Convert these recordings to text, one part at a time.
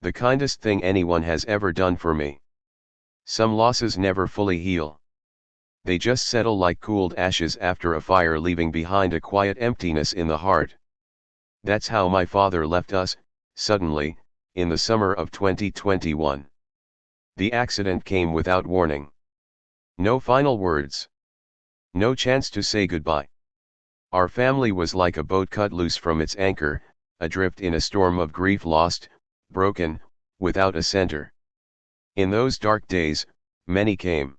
The kindest thing anyone has ever done for me. Some losses never fully heal. They just settle like cooled ashes after a fire, leaving behind a quiet emptiness in the heart. That's how my father left us, suddenly, in the summer of 2021. The accident came without warning. No final words. No chance to say goodbye. Our family was like a boat cut loose from its anchor, adrift in a storm of grief, lost, broken, without a center. In those dark days, many came.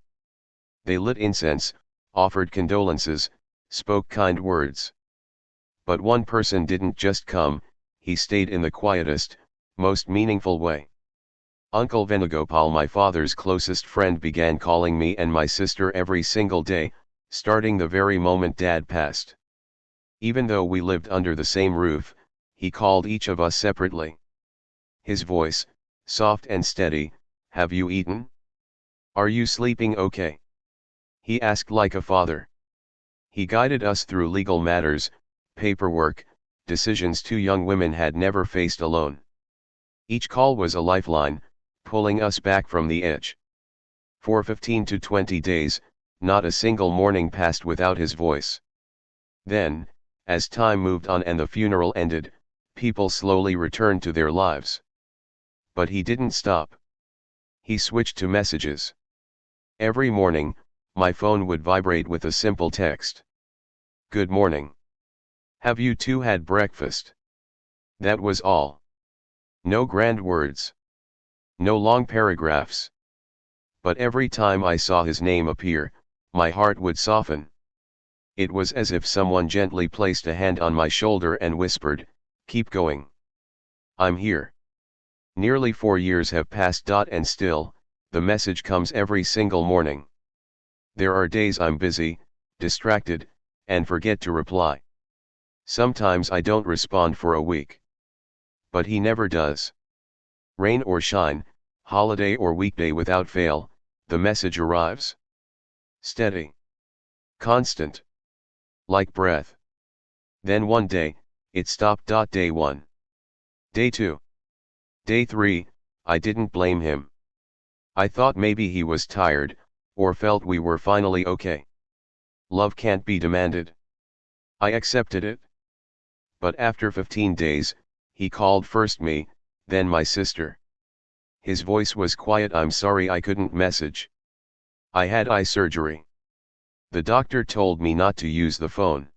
They lit incense, offered condolences, spoke kind words. But one person didn't just come, he stayed in the quietest, most meaningful way. Uncle Venugopal, my father's closest friend, began calling me and my sister every single day, starting the very moment Dad passed. Even though we lived under the same roof, he called each of us separately. His voice, soft and steady, "Have you eaten? Are you sleeping okay?" He asked like a father. He guided us through legal matters, paperwork, decisions two young women had never faced alone. Each call was a lifeline, pulling us back from the edge. For 15 to 20 days, not a single morning passed without his voice. Then, as time moved on and the funeral ended, people slowly returned to their lives. But he didn't stop. He switched to messages. Every morning, my phone would vibrate with a simple text. "Good morning. Have you two had breakfast?" That was all. No grand words. No long paragraphs. But every time I saw his name appear, my heart would soften. It was as if someone gently placed a hand on my shoulder and whispered, "Keep going. I'm here." Nearly 4 years have passed. And still, the message comes every single morning. There are days I'm busy, distracted, and forget to reply. Sometimes I don't respond for a week. But he never does. Rain or shine, holiday or weekday, without fail, the message arrives. Steady. Constant. Like breath. Then one day, it stopped. Day 1. Day 2. Day 3, I didn't blame him. I thought maybe he was tired, or felt we were finally okay. Love can't be demanded. I accepted it. But after 15 days, he called first me, then my sister. His voice was quiet. "I'm sorry I couldn't message. I had eye surgery. The doctor told me not to use the phone."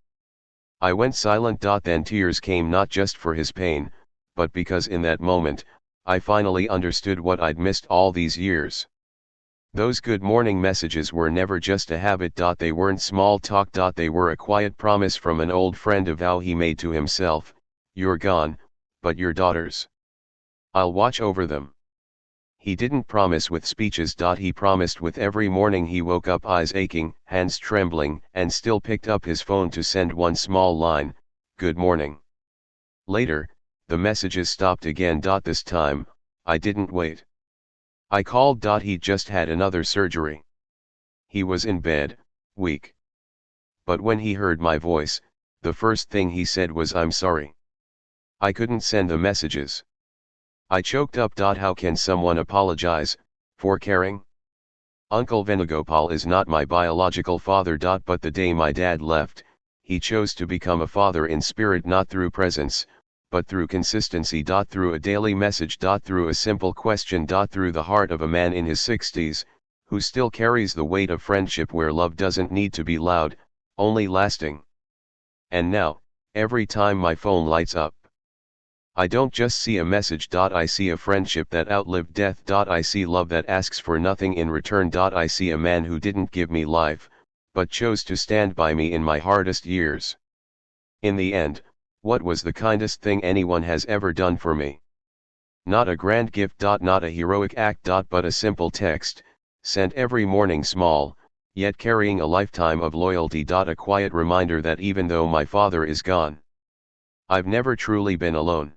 I went silent. Then tears came, not just for his pain, but because in that moment, I finally understood what I'd missed all these years. Those good morning messages were never just a habit. They weren't small talk. They were a quiet promise from an old friend, a vow he made to himself: "You're gone, but your daughters, I'll watch over them." He didn't promise with speeches. He promised with every morning he woke up, eyes aching, hands trembling, and still picked up his phone to send one small line: "Good morning." Later, the messages stopped again. This time, I didn't wait. I called. He'd just had another surgery. He was in bed, weak. But when he heard my voice, the first thing he said was, "I'm sorry. I couldn't send the messages." I choked up. How can someone apologize for caring? Uncle Venugopal is not my biological father. But the day my dad left, he chose to become a father in spirit, not through presence, but through consistency. Through a daily message. Through a simple question. Through the heart of a man in his 60s, who still carries the weight of friendship, where love doesn't need to be loud, only lasting. And now, every time my phone lights up, I don't just see a message. I see a friendship that outlived death. I see love that asks for nothing in return. I see a man who didn't give me life, but chose to stand by me in my hardest years. In the end, what was the kindest thing anyone has ever done for me? Not a grand gift. Not a heroic act. But a simple text, sent every morning, small, yet carrying a lifetime of loyalty. A quiet reminder that even though my father is gone, I've never truly been alone.